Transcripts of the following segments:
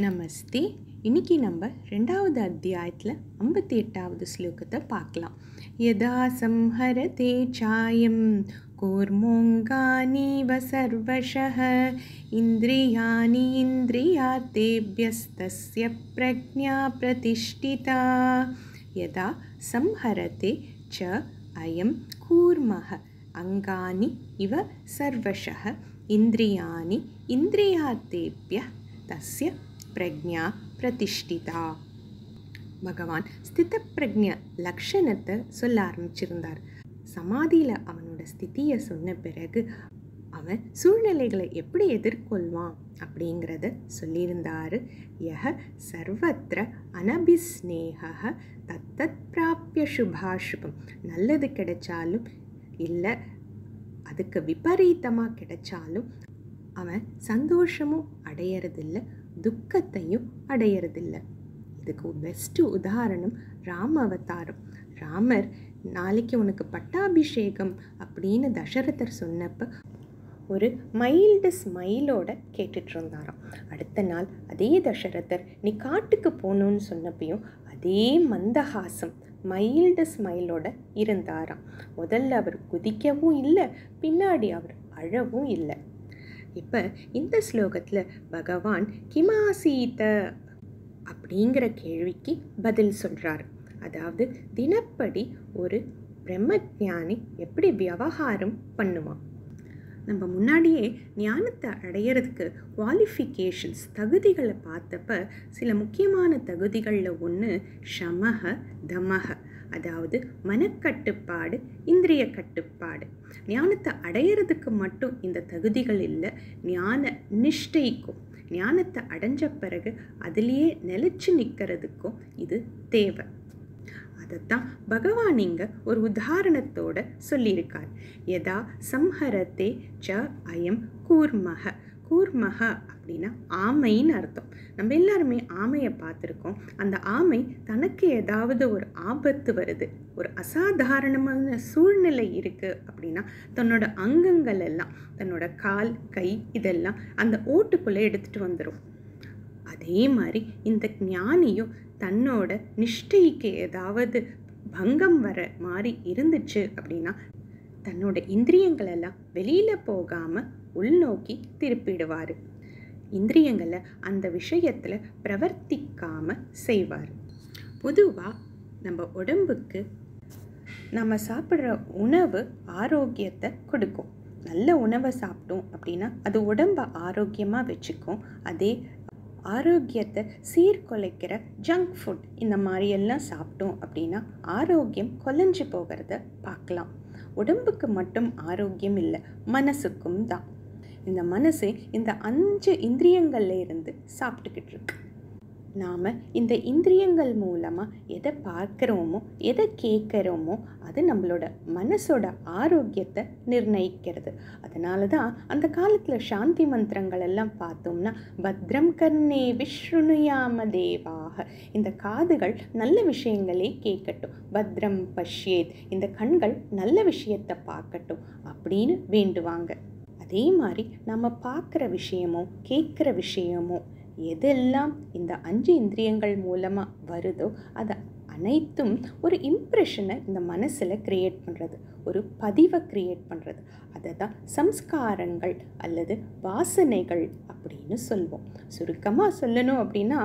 நமஸ்தே. இன்னைக்கு நம்ம 2வது அத்தியாயத்தில் 58வது ஸ்லோகத்தை பார்க்கலாம். யதா சம்ஹரதே சாயம் கூர்மோங்கானீவ சர்வஷः இந்திரியாணி இந்திரியார்த்தேப்யஸ்தஸ்ய பிரக்ஞா பிரதிஷ்டிதா. யதா சம்ஹரதே ச அயம் கூர்மः அங்கானி இவ சர்வஷः இந்திரியாணி இந்திரியார்த்தேப்யः தஸ்ய பிரக்ஞா பிரதிஷ்டிதா. பகவான் ஸ்தித பிரக்ஞ லக்ஷணத்தை சொல்ல ஆரம்பிச்சிருந்தார். சமாதியில் அவனோட ஸ்திதியை சொன்ன பிறகு அவன் சூழ்நிலைகளை எப்படி எதிர்கொள்வான் அப்படிங்கிறத சொல்லியிருந்தார். யஹ சர்வத்திர அனபிஸ்நேக தத்தத் பிராப்ய சுபாசுபம். நல்லது கிடைச்சாலும் இல்லை அதுக்கு விபரீதமாக கிடைச்சாலும் அவன் சந்தோஷமும் அடையறதில்லை, துக்கத்தையும் அடையறதில்லை. இதுக்கு பெஸ்ட்டு உதாரணம் ராம அவதாரம். ராமர் நாளைக்கு உனக்கு பட்டாபிஷேகம் அப்படின்னு தசரதர் சொன்னப்போ ஒரு மைல்டு ஸ்மைலோட கேட்டுட்டு இருந்தாராம். அடுத்த நாள் அதே தசரதர் நீ காட்டுக்கு போகணுன்னு சொன்னப்பையும் அதே மந்தஹாசம் மைல்டு ஸ்மைலோட இருந்தாராம். முதல்ல அவர் குதிக்கவும் இல்லை, பின்னாடி அவர் அழவும் இல்லை. இப்போ இந்த ஸ்லோகத்தில் பகவான் கிமாசீத அப்படிங்கிற கேள்விக்கு பதில் சொல்கிறார். அதாவது தினப்படி ஒரு பிரம்மஞானி எப்படி விவகாரம் பண்ணுவான். நம்ம முன்னாடியே ஞானத்தை அடையிறதுக்கு குவாலிஃபிகேஷன்ஸ் தகுதிகளை பார்த்தப்ப சில முக்கியமான தகுதிகளில் ஒன்று ஷமஹ தமஹ, அதாவது மனக்கட்டுப்பாடு, இந்திரிய கட்டுப்பாடு. ஞானத்தை அடையிறதுக்கு மட்டும் இந்த தகுதிகள் இல்லை, ஞான நிஷ்டைக்கும் ஞானத்தை அடைஞ்ச பிறகு அதிலேயே நிலைச்சு நிற்கிறதுக்கும் இது தேவை. அதைத்தான் பகவான் இங்க ஒரு உதாரணத்தோட சொல்லியிருக்கார். யதா சம்ஹரத்தே ச அயம் கூர்மஹ. கூர்மஹ அப்படின்னா ஆமைன்னு அர்த்தம். நம்ம எல்லாருமே ஆமையை பார்த்துருக்கோம். அந்த ஆமை தனக்கு ஏதாவது ஒரு ஆபத்து வருது, ஒரு அசாதாரணமான சூழ்நிலை இருக்குது அப்படின்னா தன்னோட அங்கங்கள் எல்லாம், தன்னோட கால் கை இதெல்லாம் அந்த ஓட்டுக்குள்ளே எடுத்துகிட்டு வந்துடும். அதே மாதிரி இந்த ஞானியும் தன்னோட நிஷ்டைக்கு ஏதாவது பங்கம் வர மாதிரி இருந்துச்சு அப்படின்னா தன்னோட இந்திரியங்களெல்லாம் வெளியில் போகாமல் உள்நோக்கி திருப்பிடுவார். இந்திரியங்களை அந்த விஷயத்தில் பிரவர்த்திக்காமல் செய்வார். பொதுவாக நம்ம உடம்புக்கு நம்ம சாப்பிட்ற உணவு ஆரோக்கியத்தை கொடுக்கும். நல்ல உணவை சாப்பிட்டோம் அப்படின்னா அது உடம்பை ஆரோக்கியமாக வச்சுக்கும். அதே ஆரோக்கியத்தை சீர்குலைக்கிற ஜங்க் ஃபுட் இந்த மாதிரியெல்லாம் சாப்பிட்டோம் அப்படின்னா ஆரோக்கியம் கொலைஞ்சு போகிறத பார்க்கலாம். உடம்புக்கு மட்டும் ஆரோக்கியம் இல்லை, மனசுக்கும் தான். இந்த மனசு இந்த 5 இந்திரியங்கள்ல இருந்து சாப்பிட்டுக்கிட்டு இருக்கு. நாம் இந்த இந்திரியங்கள் மூலமாக எதை பார்க்குறோமோ எதை கேட்குறோமோ அது நம்மளோட மனசோட ஆரோக்கியத்தை நிர்ணயிக்கிறது. அதனால தான் அந்த காலத்தில் சாந்தி மந்திரங்கள் எல்லாம் பார்த்தோம்னா பத்ரம் கர்ணே விஷ்ணுயாம தேவாக, இந்த காதுகள் நல்ல விஷயங்களே கேட்கட்டும், பத்ரம் பஷ்யேத், இந்த கண்கள் நல்ல விஷயத்தை பார்க்கட்டும் அப்படின்னு வேண்டுவாங்க. அதே மாதிரி நம்ம பார்க்குற விஷயமோ கேட்குற விஷயமோ எதெல்லாம் இந்த 5 இந்திரியங்கள் மூலமாக வருதோ அது அனைத்தும் ஒரு இம்ப்ரெஷனை இந்த மனசில் க்ரியேட் பண்ணுறது, ஒரு பதிவை க்ரியேட் பண்ணுறது. அதை தான் சம்ஸ்காரங்கள் அல்லது வாசனைகள் அப்படின்னு சொல்வோம். சுருக்கமாக சொல்லணும் அப்படின்னா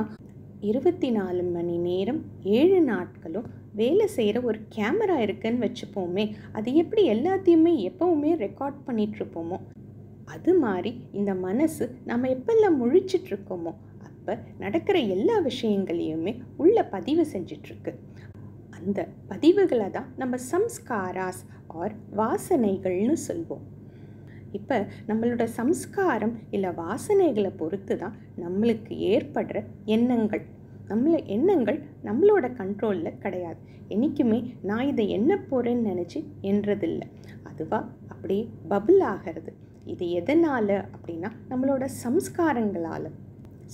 24 மணி நேரம் 7 நாட்களும் வேலை செய்கிற ஒரு கேமரா இருக்குன்னு வச்சுப்போமே, அது எப்படி எல்லாத்தையுமே எப்போவுமே ரெக்கார்ட் பண்ணிகிட்ருப்போமோ அது மாதிரி இந்த மனசு நம்ம எப்பெல்லாம் முழிச்சிட்ருக்கோமோ அப்போ நடக்கிற எல்லா விஷயங்களையுமே உள்ள பதிவு செஞ்சிட்ருக்கு. அந்த பதிவுகளை தான் நம்ம சம்ஸ்காராஸ் ஆர் வாசனைகள்னு சொல்வோம். இப்போ நம்மளோட சம்ஸ்காரம் இல்லை வாசனைகளை பொறுத்து தான் நம்மளுக்கு ஏற்படுற எண்ணங்கள். எண்ணங்கள் நம்மளோட கண்ட்ரோலில் கிடையாது. என்றைக்குமே நான் இதை எண்ண போகிறேன்னு நினச்சி எண்ணுறதில்லை, அதுவாக அப்படியே பபுள் ஆகிறது. இது எதனால் அப்படின்னா நம்மளோட சம்ஸ்காரங்களால்.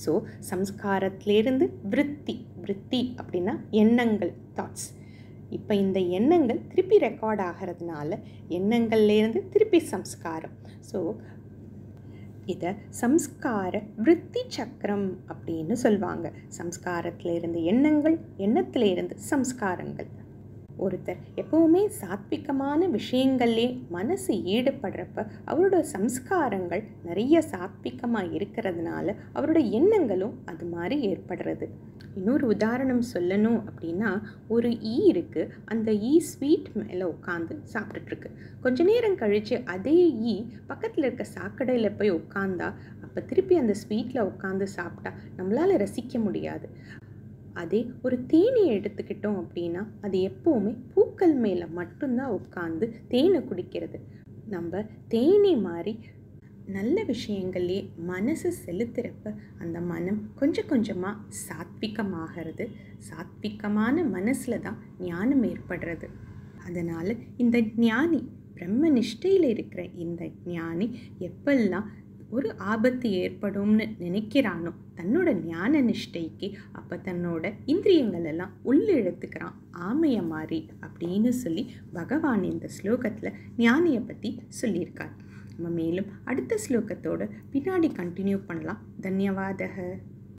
ஸோ சம்ஸ்காரத்திலேருந்து விருத்தி அப்படின்னா எண்ணங்கள், தாட்ஸ். இப்போ இந்த எண்ணங்கள் திருப்பி ரெக்கார்ட் ஆகிறதுனால எண்ணங்கள்லேருந்து திருப்பி சம்ஸ்காரம். ஸோ இதை சம்ஸ்கார விருத்தி சக்கரம் அப்படின்னு சொல்லுவாங்க. சம்ஸ்காரத்தில் இருந்து எண்ணங்கள், எண்ணத்தில் இருந்து சம்ஸ்காரங்கள். ஒருத்தர் எப்போவுமே சாத்விகமான விஷயங்கள்லே மனசு ஈடுபடுறப்ப அவரோட சம்ஸ்காரங்கள் நிறைய சாத்விகமாக இருக்கிறதுனால அவரோட எண்ணங்களும் அது மாதிரி ஏற்படுறது. இன்னொரு உதாரணம் சொல்லணும் அப்படின்னா, ஒரு ஈ இருக்குது. அந்த ஈ ஸ்வீட் மேலே உட்காந்து சாப்பிட்டுட்ருக்கு. கொஞ்ச நேரம் கழித்து அதே ஈ பக்கத்தில் இருக்க சாக்கடையில் போய் உட்காந்தா, அப்போ திருப்பி அந்த ஸ்வீட்டில் உட்காந்து சாப்பிட்டா நம்மளால் ரசிக்க முடியாது. அதே ஒரு தேனீயை எடுத்துக்கிட்டோம் அப்படின்னா, அது எப்போவுமே பூக்கள் மேலே மட்டும்தான் உட்காந்து தேனை குடிக்கிறது. நம்ம தேனீ மாதிரி நல்ல விஷயங்களே மனசு செலுத்துகிறப்ப அந்த மனம் கொஞ்சம் கொஞ்சமாக சாத்விகமாகிறது. சாத்விகமான மனசில் தான் ஞானம் ஏற்படுறது. அதனால் இந்த ஞானி, பிரம்ம நிஷ்டையில் இருக்கிற இந்த ஞானி எப்பெல்லாம் ஒரு ஆபத்து ஏற்படும்னு நினைக்கிறானோ தன்னோட ஞான நிஷ்டைக்கு, அப்போ தன்னோட இந்திரியங்கள் எல்லாம் உள்ளிழுத்துக்கிறான், ஆமைய மாதிரி அப்படின்னு சொல்லி பகவான் இந்த ஸ்லோகத்தில் ஞானியை பற்றி சொல்லியிருக்கார். நம்ம மேலும் அடுத்த ஸ்லோகத்தோடு பின்னாடி கண்டினியூ பண்ணலாம். தன்யவாதக.